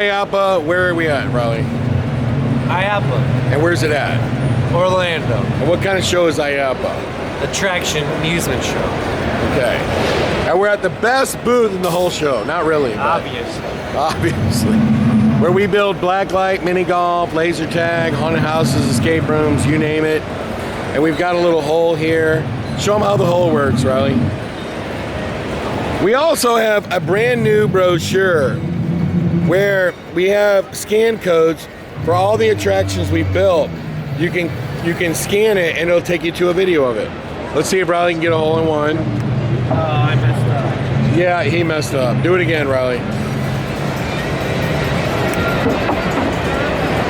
IAAPA, where are we at, Riley? IAAPA, And where's it at? Orlando. And what kind of show is IAAPA? Attraction amusement show. Okay. And we're at the best booth in the whole show. Not really, but obviously. Where we build blacklight, mini golf, laser tag, haunted houses, escape rooms, you name it. And we've got a little hole here. Show them how the hole works, Riley. We also have a brand new brochure where we have scan codes for all the attractions we built. You can scan it and it'll take you to a video of it. Let's see if Riley can get a hole in one. Oh, I messed up. Yeah, he messed up. Do it again, Riley.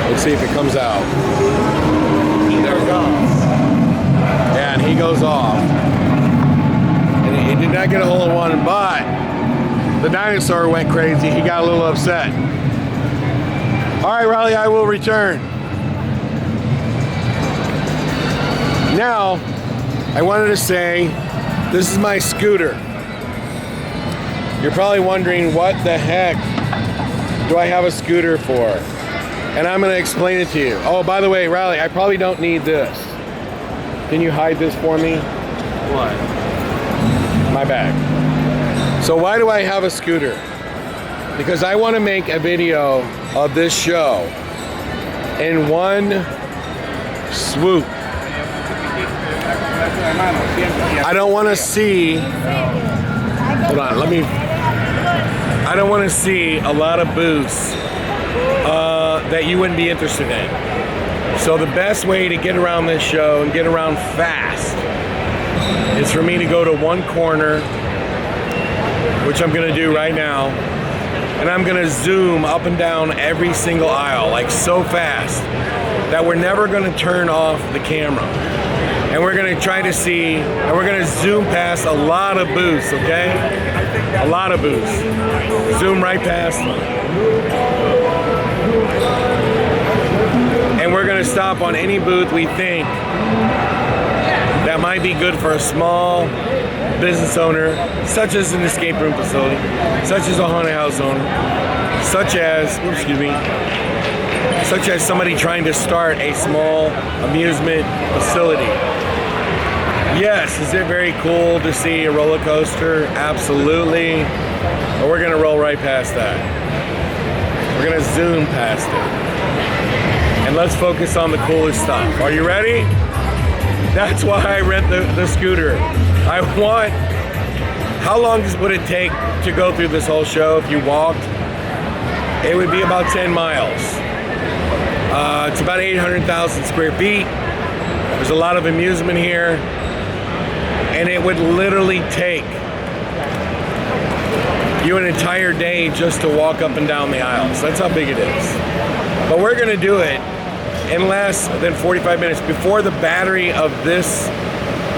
Let's see if it comes out. He goes off. Yeah, and he goes off. And he did not get a hole in one, but the dinosaur went crazy. He got a little upset. All right, Riley, I will return. Now, I wanted to say, this is my scooter. You're probably wondering, what the heck do I have a scooter for? And I'm gonna explain it to you. Oh, by the way, Riley, I probably don't need this. Can you hide this for me? What? My bag. So why do I have a scooter? Because I want to make a video of this show in one swoop. I don't want to see, hold on, I don't want to see a lot of booths that you wouldn't be interested in. So the best way to get around this show and get around fast is for me to go to one corner, which I'm gonna do right now, and I'm gonna zoom up and down every single aisle, like so fast that we're never gonna turn off the camera. And we're gonna try to see, and we're gonna zoom past a lot of booths, okay? A lot of booths. Zoom right past them. And we're gonna stop on any booth we think that might be good for a small business owner, such as an escape room facility, such as a haunted house owner, such as somebody trying to start a small amusement facility. Yes, is it very cool to see a roller coaster? Absolutely. But we're gonna roll right past that. We're gonna zoom past it. And let's focus on the coolest stuff. Are you ready? That's why I rent the scooter. How long would it take to go through this whole show if you walked? It would be about 10 miles. It's about 800,000 square feet. There's a lot of amusement here. And it would literally take you an entire day just to walk up and down the aisles. That's how big it is. But we're gonna do it in less than 45 minutes before the battery of this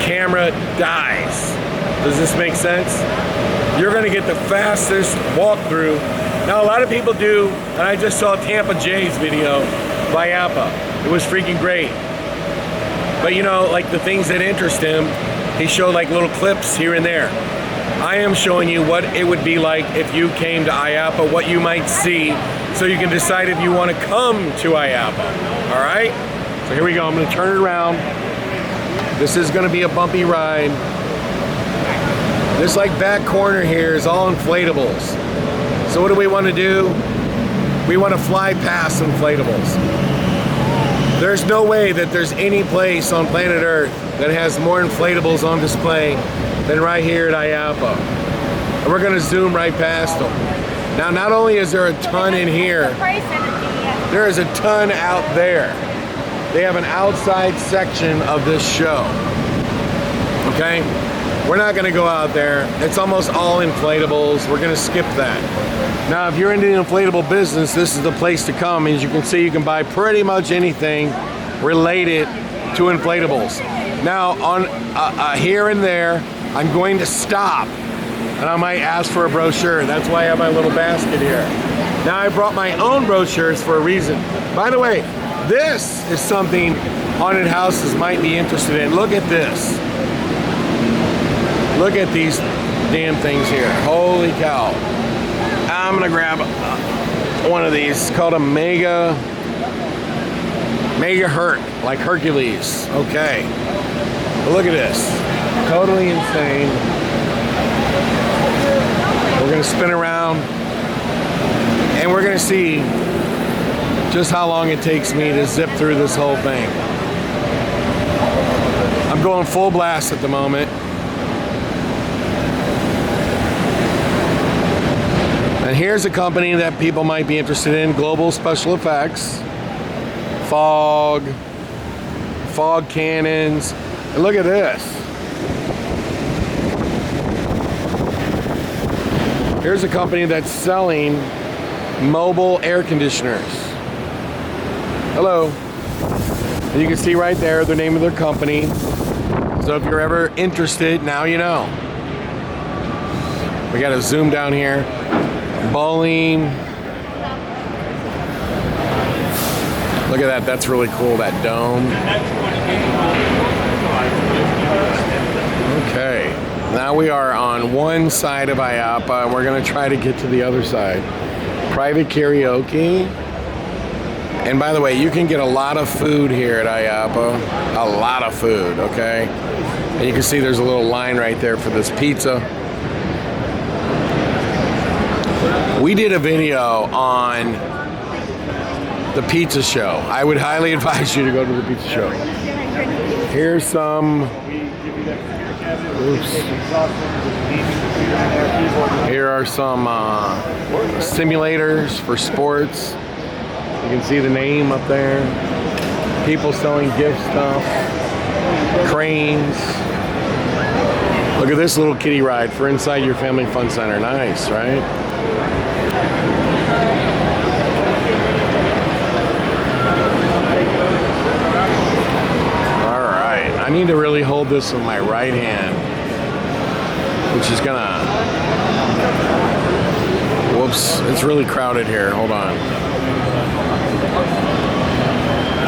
camera dies. Does this make sense? You're gonna get the fastest walkthrough. Now a lot of people do, and I just saw Tampa Jay's video by IAAPA. It was freaking great. But you know, like the things that interest him, he showed like little clips here and there. I am showing you what it would be like if you came to IAAPA, what you might see, so you can decide if you want to come to IAAPA. All right? So here we go. I'm going to turn it around. This is going to be a bumpy ride. This like back corner here is all inflatables. So what do we want to do? We want to fly past inflatables. There's no way that there's any place on planet Earth that has more inflatables on display than right here at IAAPA. And we're going to zoom right past them. Now, not only is there a ton in here, there is a ton out there. They have an outside section of this show. Okay? We're not going to go out there. It's almost all inflatables. We're going to skip that. Now, if you're into the inflatable business, this is the place to come. As you can see, you can buy pretty much anything related to inflatables. Now, on here and there, I'm going to stop, and I might ask for a brochure. That's why I have my little basket here. Now, I brought my own brochures for a reason. By the way, this is something haunted houses might be interested in. Look at this. Look at these damn things here. Holy cow. I'm gonna grab one of these. It's called a Mega Herc, like Hercules. Okay. But look at this. Totally insane. We're gonna spin around and we're gonna see just how long it takes me to zip through this whole thing. I'm going full blast at the moment. And here's a company that people might be interested in, Global Special Effects. Fog cannons. And look at this. Here's a company that's selling mobile air conditioners. Hello. And you can see right there the name of their company. So if you're ever interested, now you know. We got to zoom down here. Bowling. Look at that, that's really cool, that dome. Okay, now we are on one side of IAAPA and we're gonna try to get to the other side. Private karaoke. And by the way, you can get a lot of food here at IAAPA. A lot of food, okay? And you can see there's a little line right there for this pizza. We did a video on the pizza show. I would highly advise you to go to the pizza show. Here's some. Oops. Here are some simulators for sports. You can see the name up there. People selling gift stuff. Cranes. Look at this little kiddie ride for inside your family fun center. Nice, right? I need to really hold this with my right hand, which is gonna, whoops, it's really crowded here, hold on.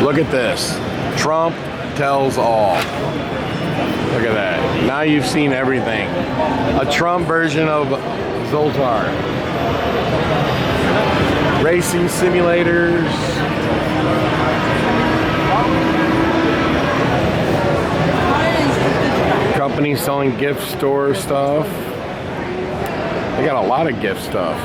Look at this, Trump tells all. Look at that, now you've seen everything. A Trump version of Zoltar. Racing simulators. Company selling gift store stuff. They got a lot of gift stuff.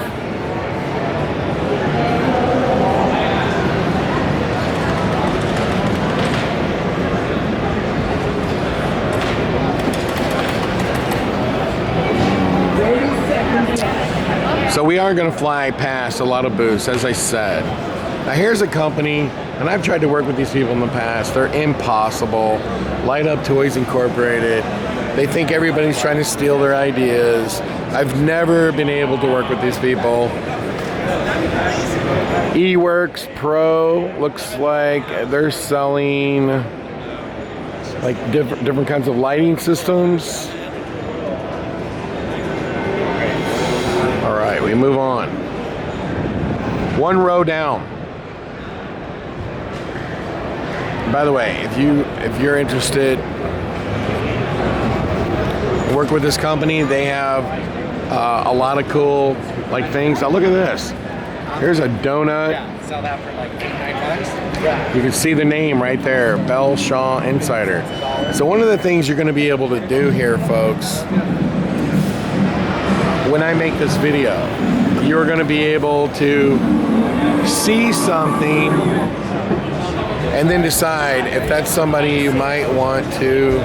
So we are going to fly past a lot of booths, as I said. Now here's a company, and I've tried to work with these people in the past. They're impossible. Light Up Toys Incorporated. They think everybody's trying to steal their ideas. I've never been able to work with these people. eWorks Pro looks like they're selling like different kinds of lighting systems. All right, we move on. One row down. By the way, if you're interested, work with this company. They have a lot of cool like things. Now look at this. Here's a donut. Yeah, sell that for like $8-9. Yeah. You can see the name right there, Bell Shaw Insider. So one of the things you're going to be able to do here, folks, when I make this video, you're going to be able to see something and then decide if that's somebody you might want to,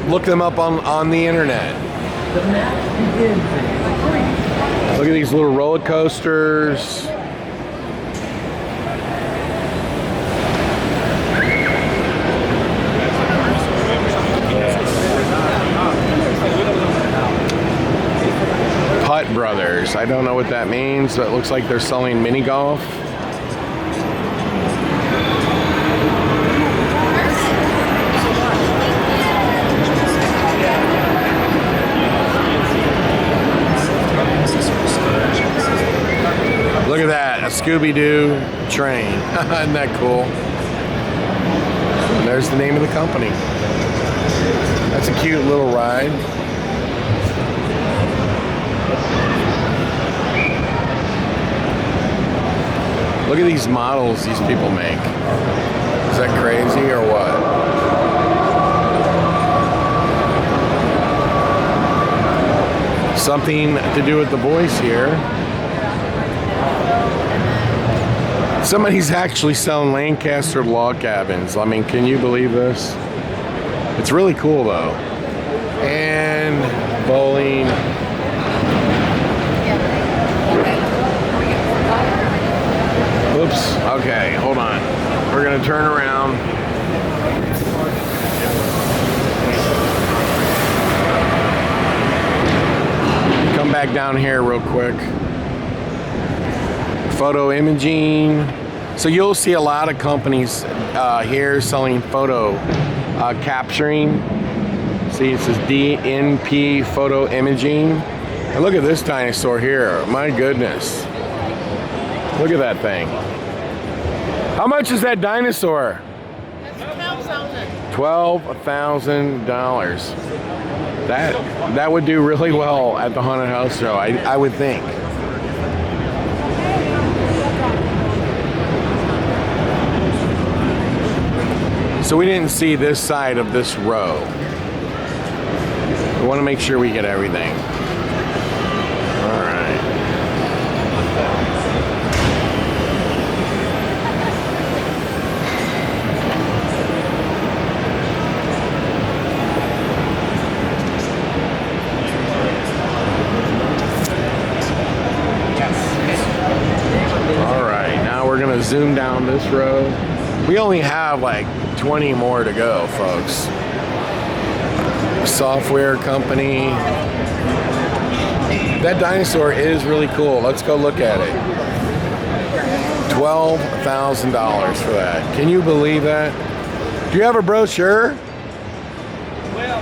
look them up on the internet. Look at these little roller coasters. Putt Brothers. I don't know what that means, but it looks like they're selling mini golf. Look at that, a Scooby-Doo train. Isn't that cool? And there's the name of the company. That's a cute little ride. Look at these models these people make. Is that crazy or what? Something to do with the voice here. Somebody's actually selling Lancaster log cabins. I mean, can you believe this? It's really cool though. And bowling. Oops. Okay, hold on. We're gonna turn around. Come back down here real quick. Photo imaging. So you'll see a lot of companies here selling photo capturing. See, it says DNP photo imaging. And look at this dinosaur here. My goodness. Look at that thing. How much is that dinosaur? $12,000. That would do really well at the haunted house show, I would think. So we didn't see this side of this row. We want to make sure we get everything. All right. All right, now we're gonna zoom down this row. We only have like 20 more to go, folks. Software company. That dinosaur is really cool. Let's go look at it. $12,000 for that. Can you believe that? Do you have a brochure? Well,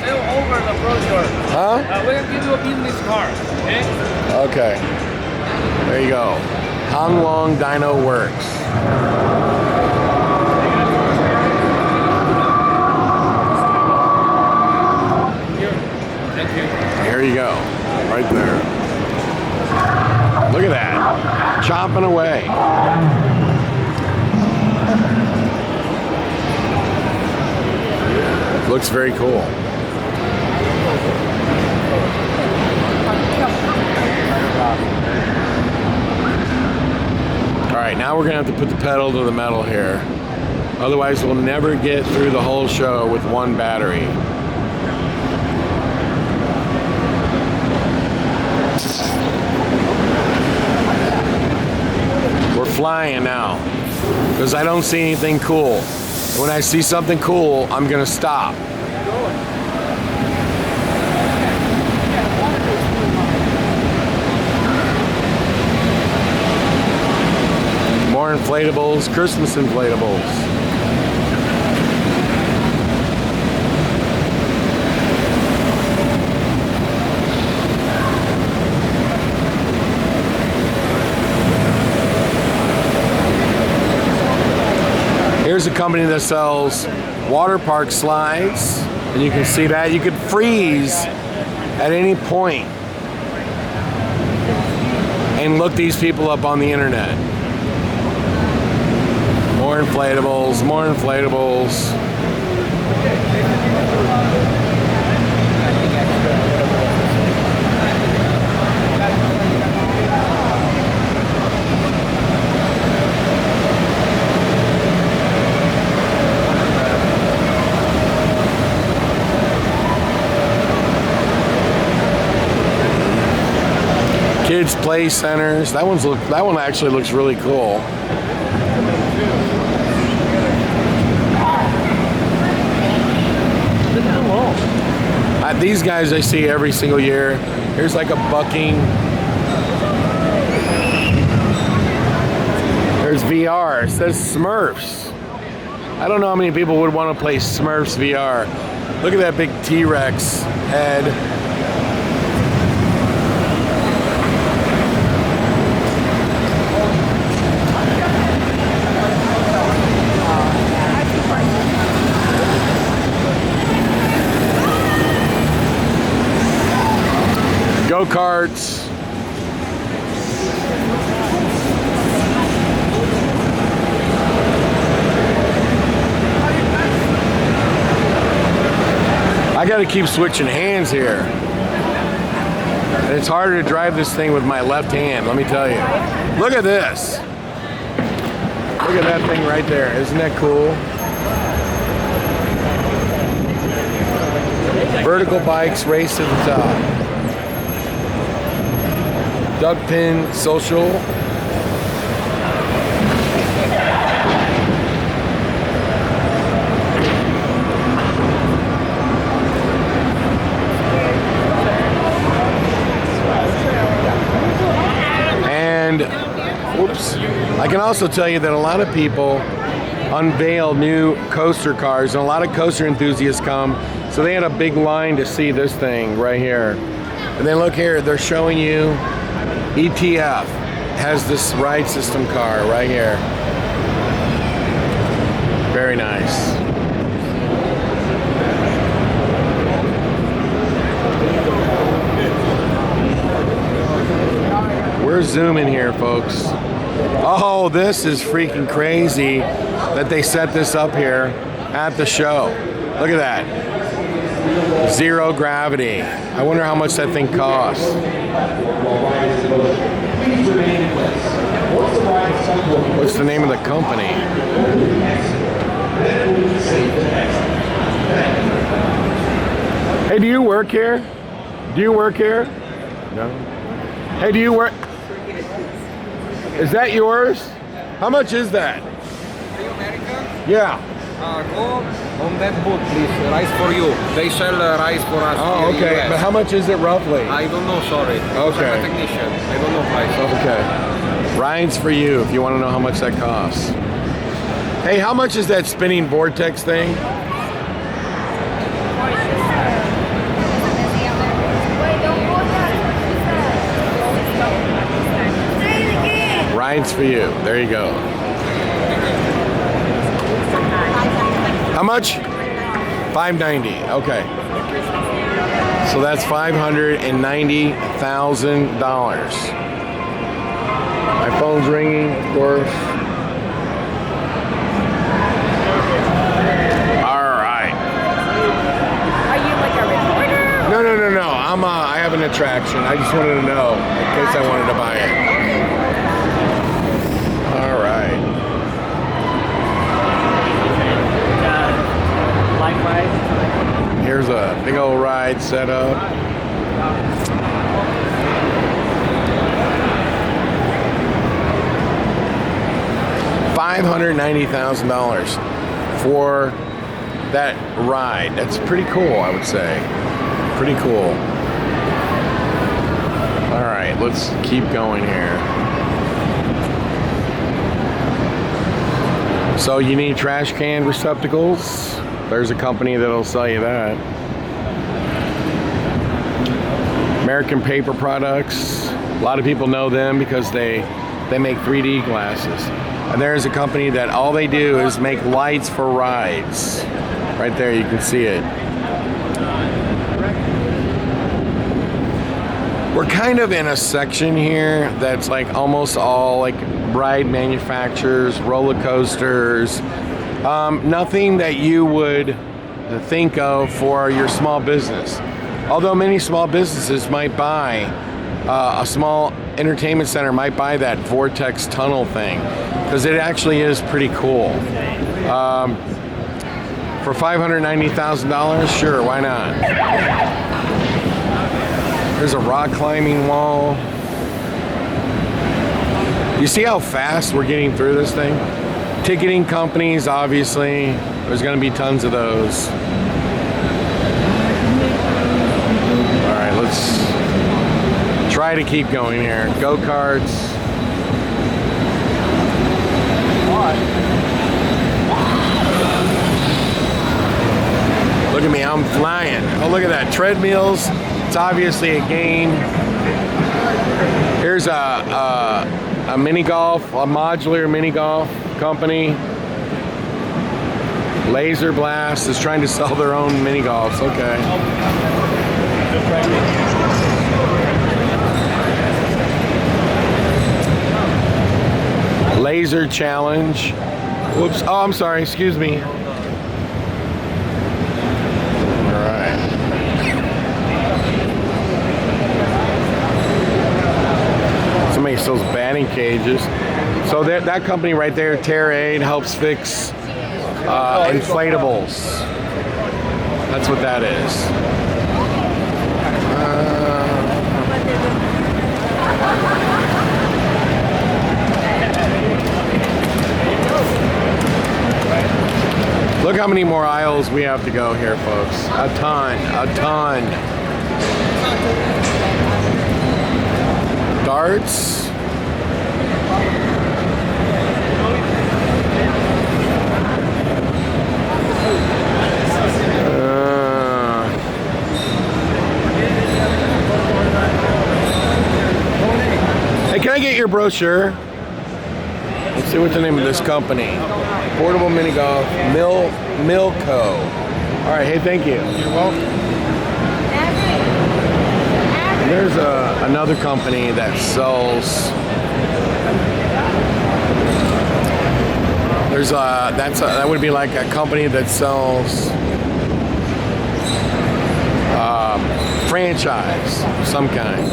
still over the brochure. Huh? We're gonna give you a business card, okay? Okay. There you go. How long Dino works. There you go, right there. Look at that, chomping away. Looks very cool. All right, now we're gonna have to put the pedal to the metal here. Otherwise, we'll never get through the whole show with one battery. Flying now because I don't see anything cool. When I see something cool, I'm gonna stop. More inflatables, Christmas inflatables. Here's a company that sells water park slides, and you can see that. You could freeze at any point and look these people up on the internet. More inflatables, more inflatables. Kids play centers. That one actually looks really cool. These guys I see every single year. Here's like a bucking. There's VR. It says Smurfs. I don't know how many people would want to play Smurfs VR. Look at that big T-Rex head. go-karts. I gotta keep switching hands here. And it's harder to drive this thing with my left hand, let me tell you. Look at this. Look at that thing right there. Isn't that cool? Vertical bikes race to the top. Duck pin social. And whoops. I can also tell you that a lot of people unveil new coaster cars, and a lot of coaster enthusiasts come. So they had a big line to see this thing right here. And then look here, they're showing you ETF has this ride system car right here. Very nice. We're zooming here, folks. Oh, this is freaking crazy that they set this up here at the show. Look at that. Zero gravity. I wonder how much that thing costs. What's the name of the company? Hey, do you work here? Do you work here? No. Hey, do you work? Is that yours? How much is that? Are you American? Yeah. Go on that boat, please. Rice for you. They sell rice for us. Oh, here in okay. US. But how much is it roughly? I don't know, sorry. Okay. I'm a technician. I don't know price. Okay. Rides for you if you want to know how much that costs. Hey, how much is that spinning vortex thing? Rides for you. There you go. How much? $590. Okay. So that's $590,000. My phone's ringing, of course. All right. Are you like a reporter? No. I have an attraction. I just wanted to know in case I wanted to buy it. All right. Here's a big old ride set up. $590,000 for that ride. That's pretty cool, I would say. Pretty cool. All right, let's keep going here. So you need trash can receptacles. There's a company that'll sell you that. American Paper Products. A lot of people know them because they make 3D glasses. And there's a company that all they do is make lights for rides. Right there, you can see it. We're kind of in a section here that's like almost all like ride manufacturers, roller coasters, nothing that you would think of for your small business. Although many small businesses might buy a small entertainment center might buy that vortex tunnel thing because it actually is pretty cool. For $590,000, sure, why not? There's a rock climbing wall. You see how fast we're getting through this thing? Ticketing companies, obviously, there's going to be tons of those. All right, let's try to keep going here. Go-karts. Look at me, I'm flying. Oh, look at that. Treadmills. It's obviously a game. Here's a mini golf, a modular mini golf company. Laser Blast is trying to sell their own mini golfs. Okay. laser challenge. Whoops. Oh, I'm sorry. Excuse me. All right. Somebody sells batting cages. So that company right there, Terraid, helps fix inflatables. That's what that is. Look how many more aisles we have to go here, folks. A ton, a ton. Darts. Hey, can I get your brochure? Let's see what the name of this company. Portable mini golf, Milco. All right, hey, thank you. You're welcome. There's another company that sells. That would be like a company that sells franchise of some kind.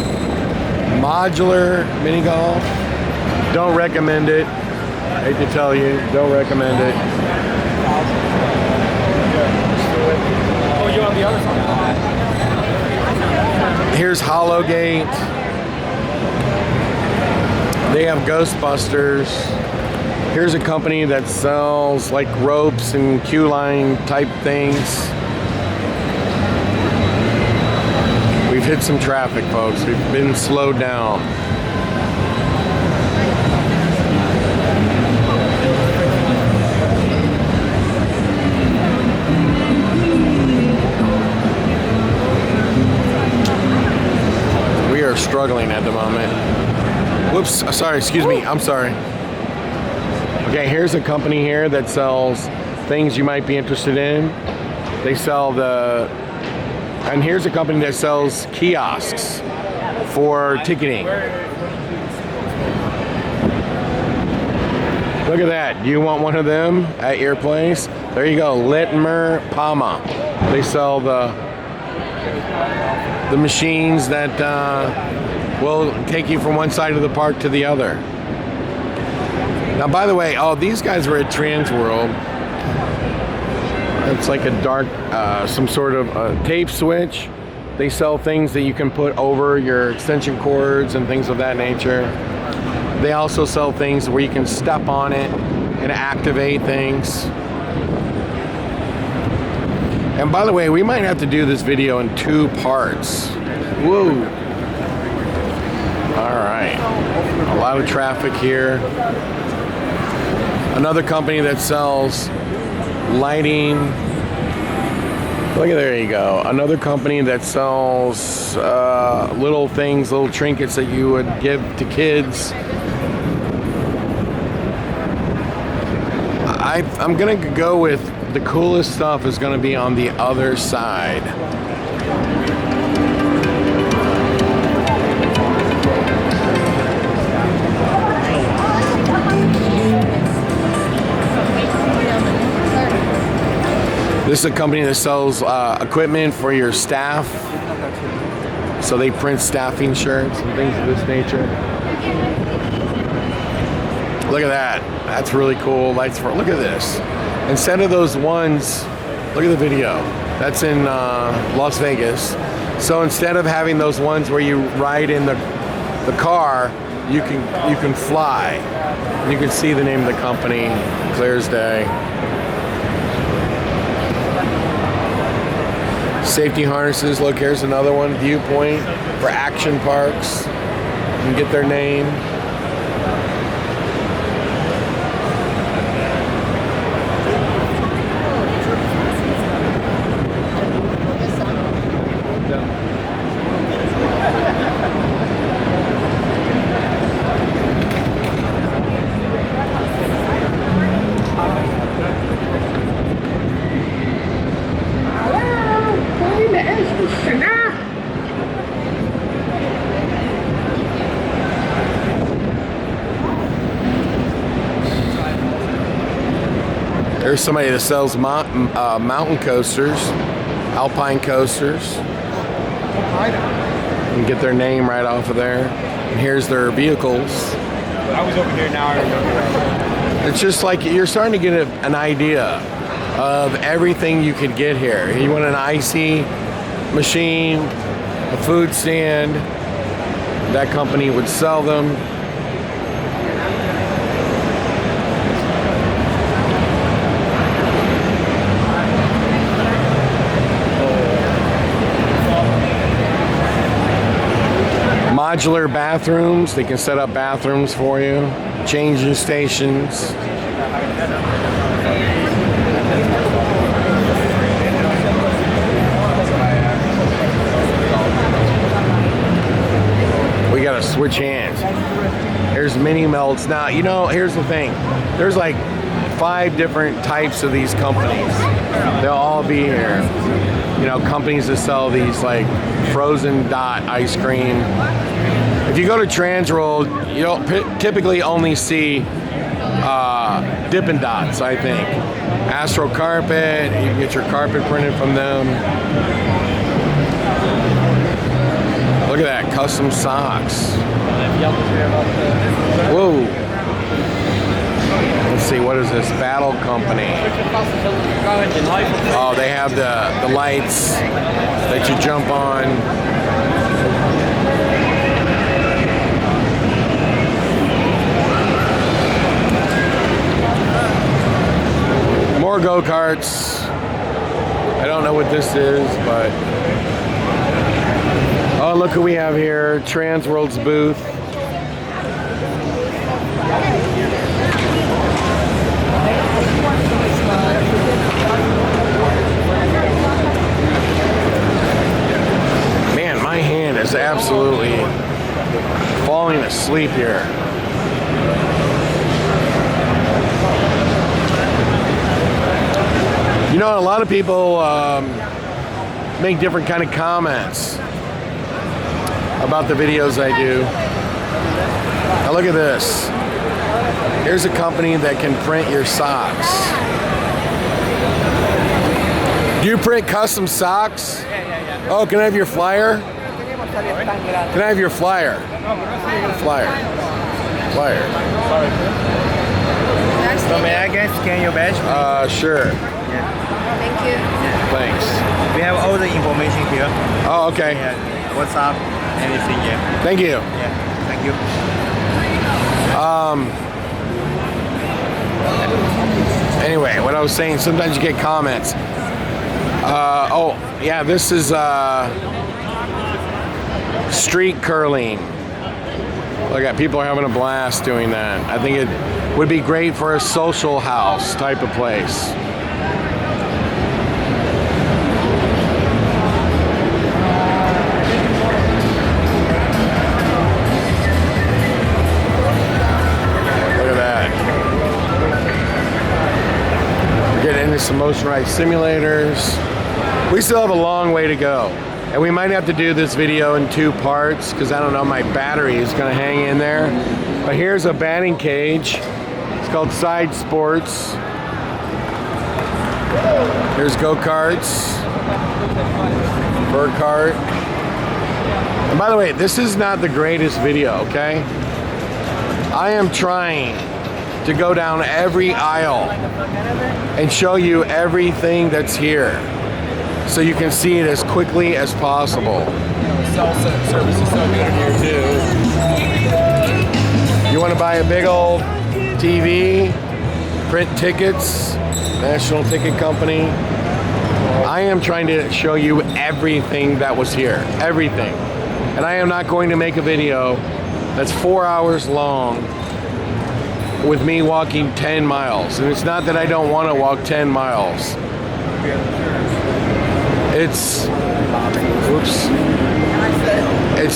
Modular mini golf. Don't recommend it. Hate to tell you, don't recommend it. Oh, you're on the other side. Here's Hollowgate. They have Ghostbusters. Here's a company that sells like ropes and queue line type things. We've hit some traffic, folks. We've been slowed down. We are struggling at the moment. Whoops, sorry, excuse me, I'm sorry. Okay, here's a company here that sells things you might be interested in. They sell and here's a company that sells kiosks for ticketing. Look at that. Do you want one of them at your place? There you go, Litmer Palma. They sell the machines that will take you from one side of the park to the other. Now, by the way, these guys were at Trans World. It's like a dark, some sort of tape switch. They sell things that you can put over your extension cords and things of that nature. They also sell things where you can step on it and activate things. And by the way, we might have to do this video in 2 parts. Whoa. All right. A lot of traffic here. Another company that sells lighting. Look at, there you go. Another company that sells little things, little trinkets that you would give to kids. I'm gonna go with the coolest stuff is gonna be on the other side. This is a company that sells equipment for your staff. So they print staffing shirts and things of this nature. Look at that. That's really cool. Lights for, look at this. Instead of those ones, look at the video. That's in Las Vegas. So instead of having those ones where you ride in the car, you can fly. And you can see the name of the company, clear as day. Safety harnesses. Look, here's another one. Viewpoint for action parks. You can get their name. There's somebody that sells mountain coasters, alpine coasters. You can get their name right off of there. And here's their vehicles. I was over here, now I remember. It's just like you're starting to get an idea of everything you could get here. You want an icy machine, a food stand, that company would sell them. Modular bathrooms, they can set up bathrooms for you, changing stations. We gotta switch hands. Here's mini melts. Now, you know, here's the thing. There's like 5 different types of these companies. They'll all be here. You know, companies that sell these like frozen dot ice cream. If you go to Transworld, you don't typically only see Dippin' Dots, I think. Astro Carpet, you can get your carpet printed from them. Look at that, custom socks. Whoa. Let's see, what is this? Battle Company. Oh, they have the lights that you jump on. More go-karts. I don't know what this is, but... Oh, look who we have here. Transworld's booth. Man, my hand is absolutely falling asleep here. You know, a lot of people make different kind of comments about the videos I do. Now look at this. Here's a company that can print your socks. Do you print custom socks? Yeah. Oh, can I have your flyer? Can I have your flyer? Flyer. So may I get scan your badge? Sure. Thank you. Thanks. We have all the information here. Oh, okay. Yeah. What's up? Anything? Yeah. Thank you. Yeah. Thank you. Anyway, what I was saying, sometimes you get comments. Oh, yeah, this is street curling. Look at people are having a blast doing that. I think it would be great for a social house type of place. Some motorized simulators. We still have a long way to go, and we might have to do this video in 2 parts because I don't know, my battery is going to hang in there. But here's a batting cage. It's called Side Sports. Here's go-karts, bird cart. And by the way, this is not the greatest video, okay? I am trying to go down every aisle and show you everything that's here so you can see it as quickly as possible. Service is so good in here too. You want to buy a big old TV, print tickets, National Ticket Company. I am trying to show you everything that was here, everything. And I am not going to make a video that's 4 hours long with me walking 10 miles. And it's not that I don't want to walk 10 miles.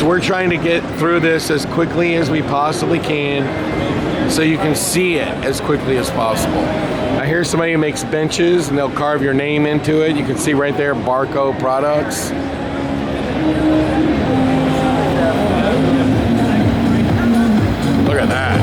We're trying to get through this as quickly as we possibly can so you can see it as quickly as possible. I hear somebody who makes benches and they'll carve your name into it. You can see right there, Barco Products. Look at that.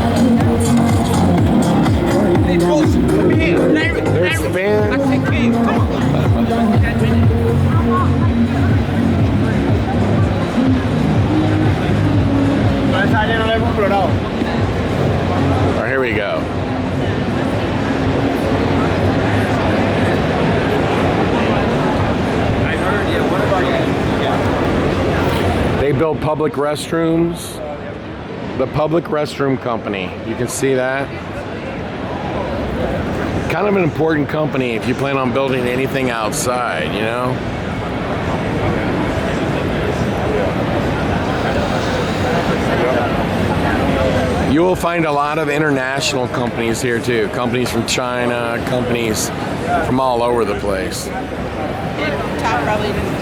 build public restrooms. The public restroom company. You can see that. Kind of an important company if you plan on building anything outside, you know? You will find a lot of international companies here too. Companies from China, companies from all over the place. Top probably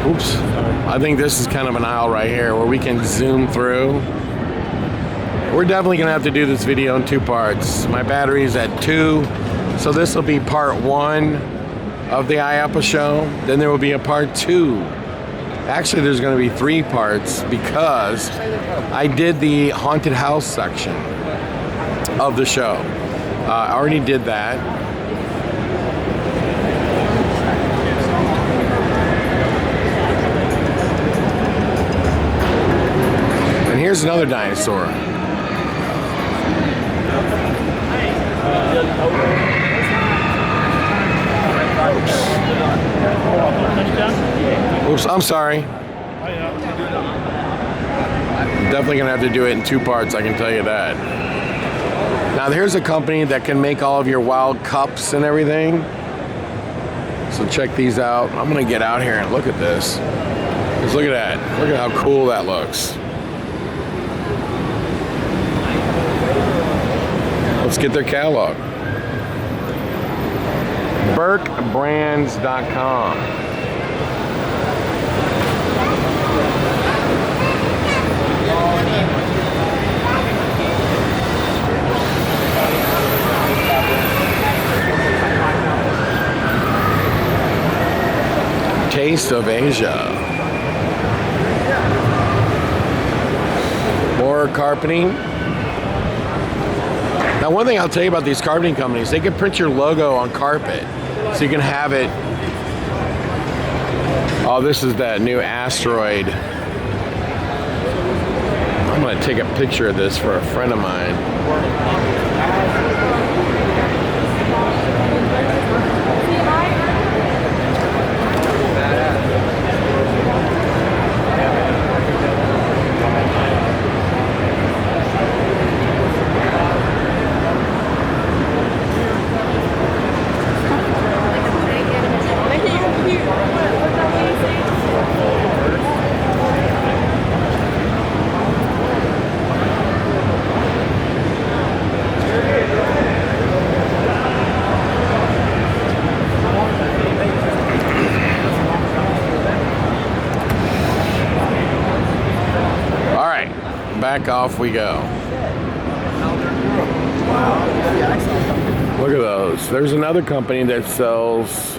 Oops. I think this is kind of an aisle right here where we can zoom through. We're definitely gonna have to do this video in 2 parts. My battery is at 2, so this will be part 1 of the IAAPA show. Then there will be a part 2. Actually, there's gonna be 3 parts because I did the haunted house section of the show. I already did that. And here's another dinosaur. Oops, I'm sorry. Definitely gonna have to do it in 2 parts, I can tell you that. Now here's a company that can make all of your wild cups and everything. So check these out. I'm gonna get out here and look at this. Just look at that. Look at how cool that looks. Let's get their catalog. BurkeBrands.com. Taste of Asia. More carpeting. Now, one thing I'll tell you about these carpeting companies, they can print your logo on carpet, so you can have it. Oh, this is that new asteroid. I'm gonna take a picture of this for a friend of mine. Back off we go. Look at those. There's another company that sells.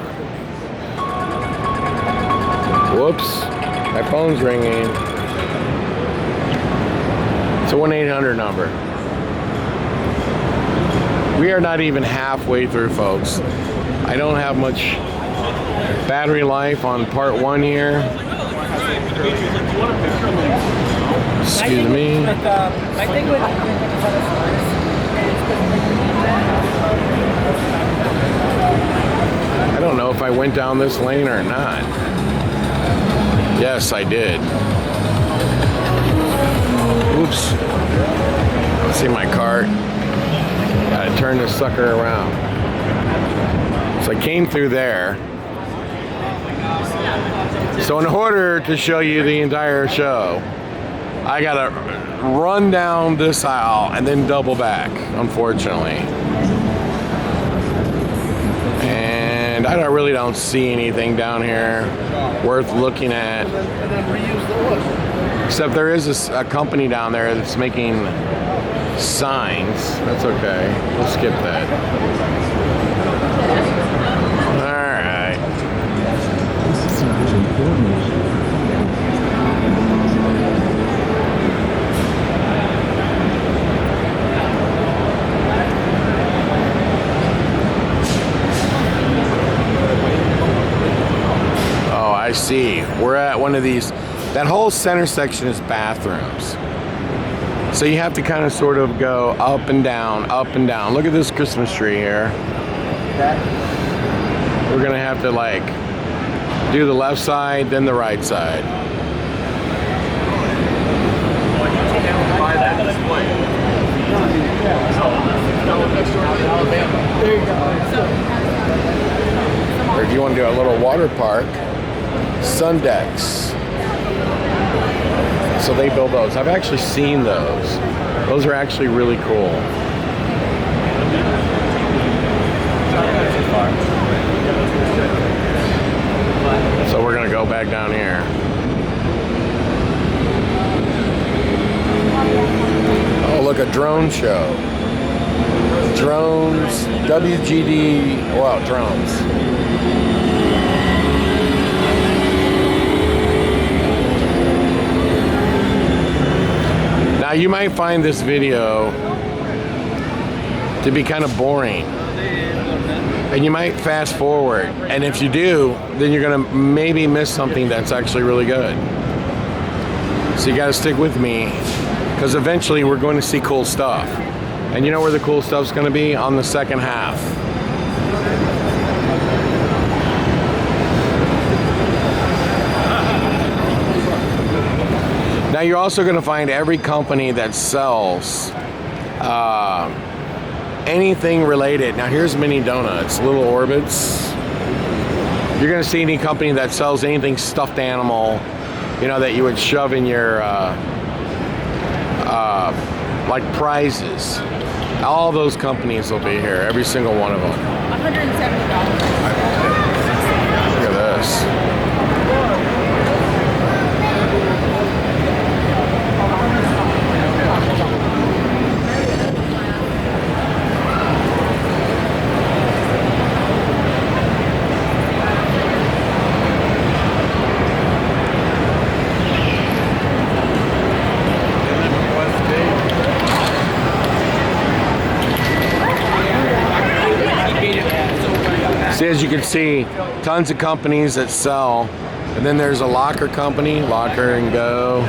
Whoops. My phone's ringing. It's a 1-800 number. We are not even halfway through, folks. I don't have much battery life on part 1 here. Excuse me. I think with I don't know if I went down this lane or not. Yes, I did. Oops. Let's see my cart. Gotta turn this sucker around. So I came through there. So in order to show you the entire show, I gotta run down this aisle and then double back, unfortunately. And I really don't see anything down here worth looking at. Except there is a company down there that's making signs. That's okay. We'll skip that. Alright. I see. We're at one of these. That whole center section is bathrooms. So you have to kind of sort of go up and down, up and down. Look at this Christmas tree here. We're gonna have to like do the left side, then the right side. Or if you want to do a little water park, sun decks. So they build those. I've actually seen those. Those are actually really cool. So we're gonna go back down here. Oh, look, a drone show. Drones, WGD, well, drones. Now you might find this video to be kind of boring, and you might fast forward, and if you do, then you're gonna maybe miss something that's actually really good. So you gotta stick with me, because eventually we're going to see cool stuff. And you know where the cool stuff's gonna be? On the second half. Now you're also going to find every company that sells anything related. Now here's mini donuts, little orbits. You're going to see any company that sells anything stuffed animal, you know, that you would shove in your like prizes. All those companies will be here, every single one of them. $170. Look at this. See, as you can see, tons of companies that sell, and then there's a locker company, Locker and Go.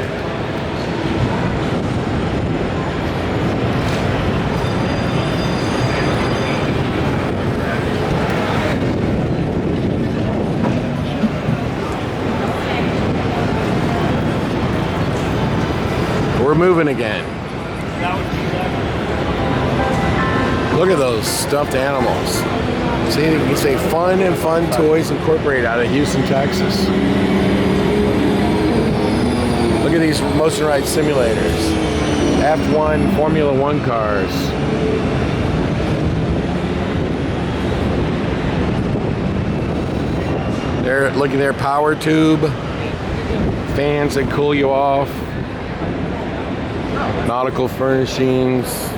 We're moving again. Look at those stuffed animals. See, you can say Fun and Fun Toys Incorporated out of Houston, Texas. Look at these motion ride simulators. F1, Formula One cars. Look at their power tube. Fans that cool you off. Nautical furnishings.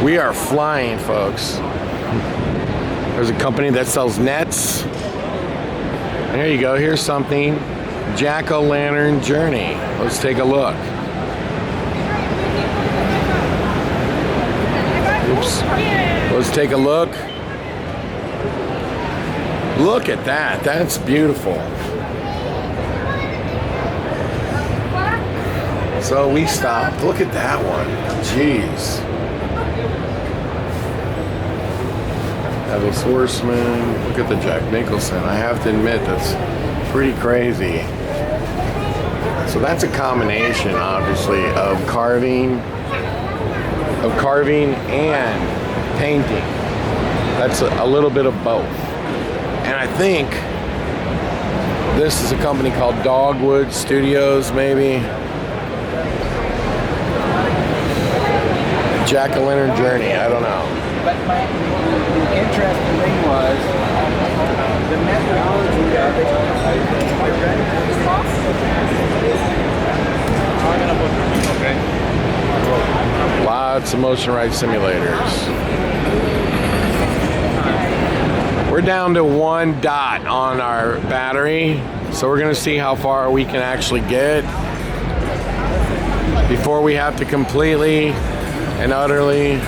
We are flying, folks. There's a company that sells nets. And here you go, here's something. Jack-o'-lantern Journey. Let's take a look. Oops. Let's take a look. Look at that, that's beautiful. So we stopped. Look at that one. Jeez. Headless Horseman. Look at the Jack Nicholson. I have to admit, that's pretty crazy. So that's a combination, obviously, of carving and painting. That's a little bit of both. And I think this is a company called Dogwood Studios, maybe. Jack-o'-lantern Journey, I don't know. But the interesting thing was the methodology of it. Lots of motion ride simulators. We're down to 1 dot on our battery, so we're gonna see how far we can actually get. before we have to completely and utterly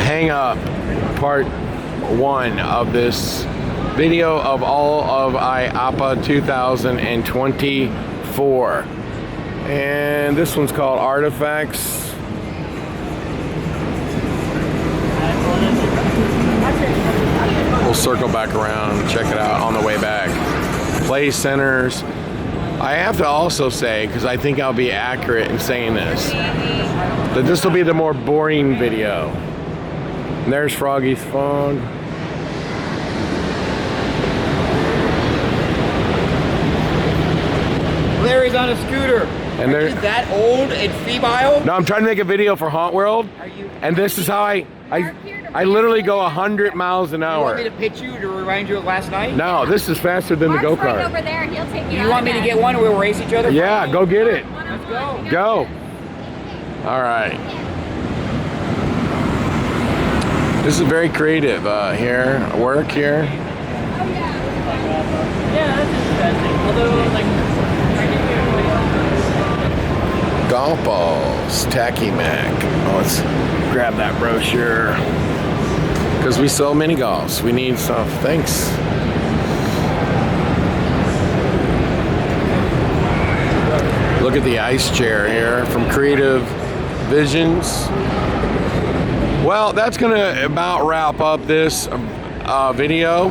hang up part 1 of this video of all of IAAPA 2024. And this one's called Artifacts. We'll circle back around and check it out on the way back. Play centers. I have to also say, because I think I'll be accurate in saying this, that this will be the more boring video. And there's Froggy's phone. Larry's on a scooter. And Are you that old and febile? No, I'm trying to make a video for Haunt World. And this is how I literally go 100 miles an You want me hour. to pitch you to remind you of last night? No, this is faster than the Mark's right go-kart. over there, and he'll take you. You want me to get one and we'll race each other? Yeah, go get it. Let's go. Go. All right. This is very creative here. Work here. Yeah, that's interesting. Although, like, Golf balls, Tacky Mac. Oh, let's grab that brochure. Because we sell mini golfs. We need stuff. Thanks. Look at the ice chair here from Creative Visions. Well, that's going to about wrap up this video.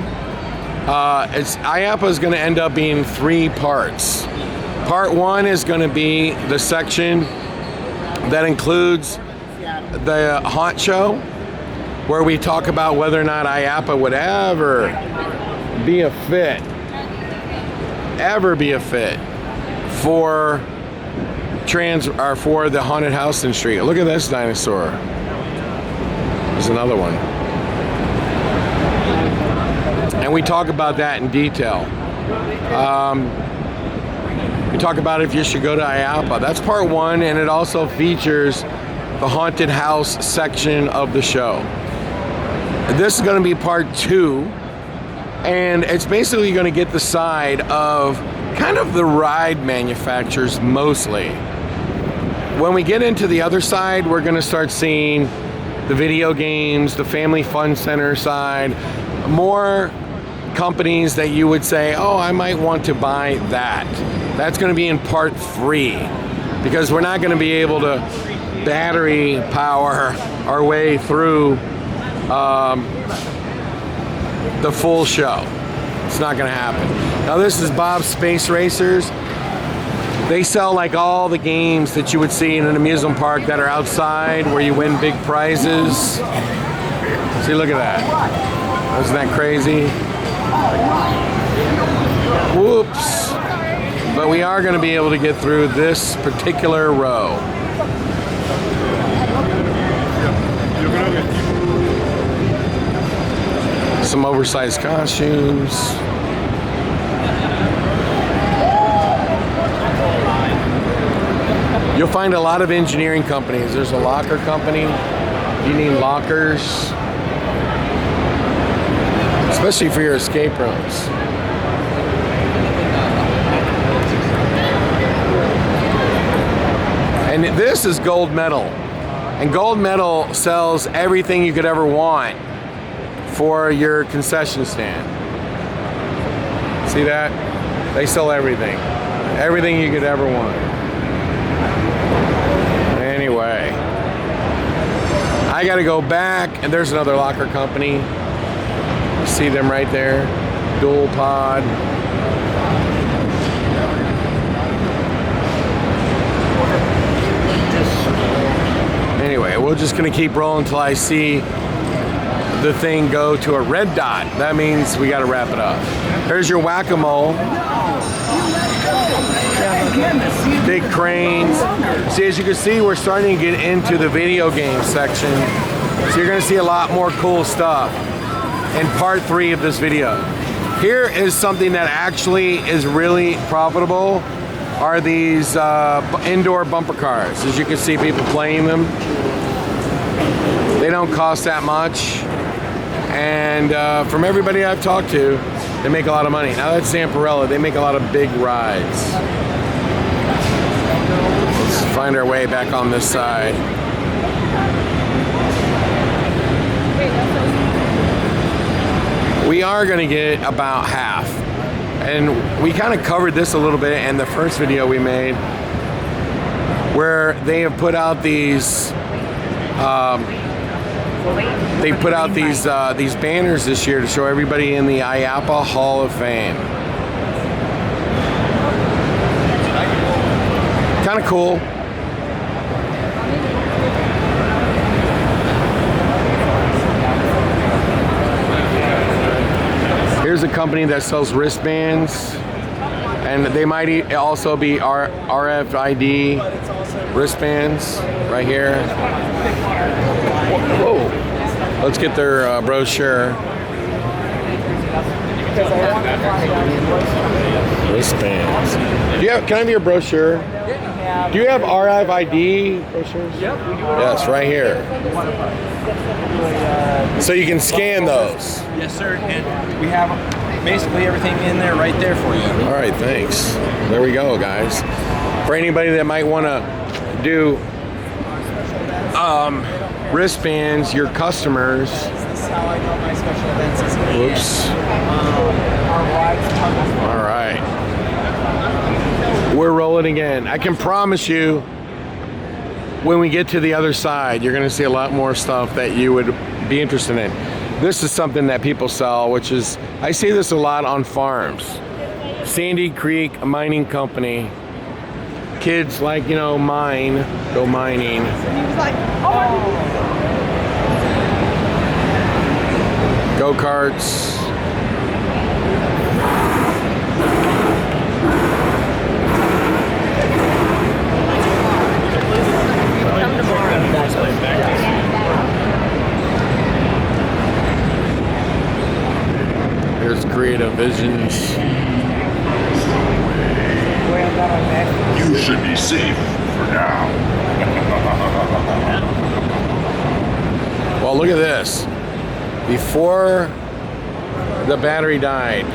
IAAPA is going to end up being 3 parts. Part 1 is going to be the section that includes the haunt show, where we talk about whether or not IAAPA would ever be a fit for for the haunted house in street. Look at this dinosaur. There's another one. And we talk about that in detail. We talk about if you should go to IAAPA. That's part 1, and it also features the haunted house section of the show. This is going to be part 2, and it's basically going to get the side of kind of the ride manufacturers mostly. When we get into the other side, we're going to start seeing the video games, the family fun center side, more companies that you would say, oh, I might want to buy that. That's going to be in part 3, because we're not going to be able to battery power our way through the full show. It's not going to happen. Now this is Bob's Space Racers. They sell like all the games that you would see in an amusement park that are outside where you win big prizes. See, look at that. Isn't that crazy? Whoops. But we are going to be able to get through this particular row. Some oversized costumes. You'll find a lot of engineering companies. There's a locker company. You need lockers, especially for your escape rooms. And this is Gold Medal. And Gold Medal sells everything you could ever want for your concession stand. See that? They sell everything. Everything you could ever want. Anyway, I gotta go back, and there's another locker company. See them right there? Dual Pod. Anyway, we're just gonna keep rolling until I see the thing go to a red dot. That means we gotta wrap it up. There's your whack-a-mole. Big cranes. See, as you can see, we're starting to get into the video game section. So you're gonna see a lot more cool stuff in part 3 of this video. Here is something that actually is really profitable, are these indoor bumper cars. As you can see, people playing them. They don't cost that much. And from everybody I've talked to, they make a lot of money. Now that's Zamparella, they make a lot of big rides. find our way back on this side. We are going to get about half. And we kind of covered this a little bit in the first video we made, where they have put out these these banners this year to show everybody in the IAAPA Hall of Fame. Kind of cool. Here's a company that sells wristbands, and they might also be RFID wristbands right here. Whoa. Let's get their brochure. Wristbands. Can I have your brochure? Do you have RFID brochures? Yep. Yes, right here. So you can scan those. Yes, sir. And we have basically everything in there right there for you. All right, thanks. There we go, guys. For anybody that might want to do wristbands, your customers. This is how I know my special events is here. Whoops. Our wives tug us. All right. We're rolling again. I can promise you, when we get to the other side, you're going to see a lot more stuff that you would be interested in. This is something that people sell, which is, I see this a lot on farms. Sandy Creek Mining Company. Kids like, mine, go mining. Go-karts. Here's Creative Visions. You should be safe for now. Well, look at this. Before the battery died,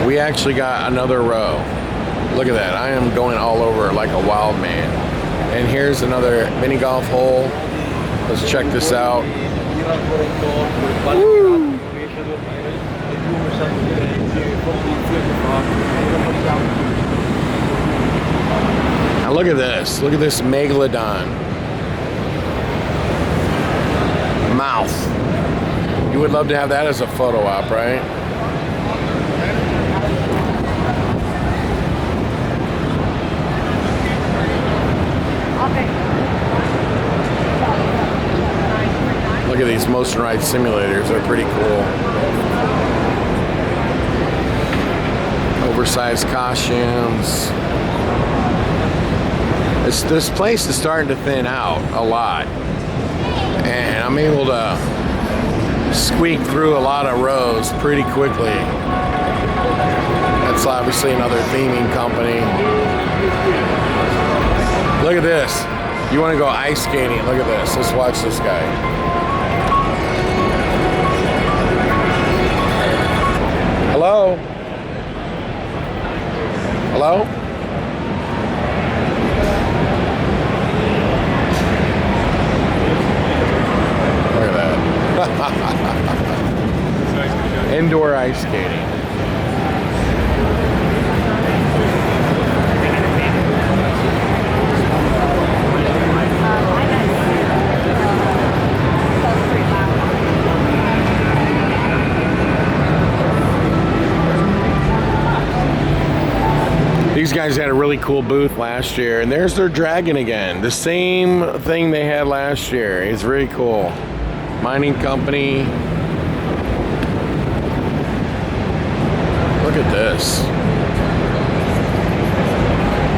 we actually got another row. Look at that. I am going all over like a wild man. And here's another mini golf hole. Let's check this out. Woo. Now look at this. Look at this megalodon. Mouth. You would love to have that as a photo op, right? Look at these motion ride simulators. They're pretty cool. Oversized costumes. This place is starting to thin out a lot. And I'm able to squeak through a lot of rows pretty quickly. That's obviously another theming company. Look at this. You want to go ice skating? Look at this. Let's watch this guy. Hello? Hello? Look at that. Indoor ice skating. These guys had a really cool booth last year, and there's their dragon again. The same thing they had last year. It's very cool. Mining company. Look at this.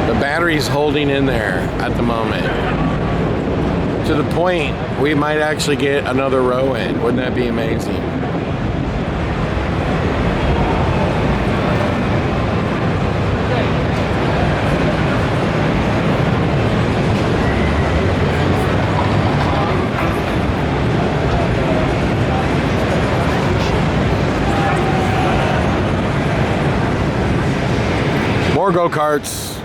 The battery's holding in there at the moment. To the point we might actually get another row in. Wouldn't that be amazing? More go-karts.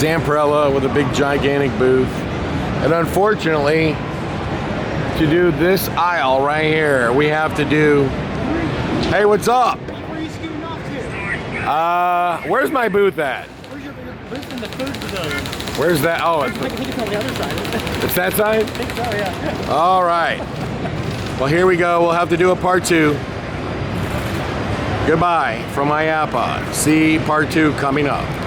Zamparella with a big gigantic booth. And unfortunately, to do this aisle right here, we have to do, hey, what's up? Where are you scooting off to? Where's my booth at? Where's your booth in the food pavilion? Where's that? Oh, I think it's on the other side. it's that side? I think so, yeah. All right. Well, here we go. We'll have to do a part 2. Goodbye from IAAPA. See part 2 coming up.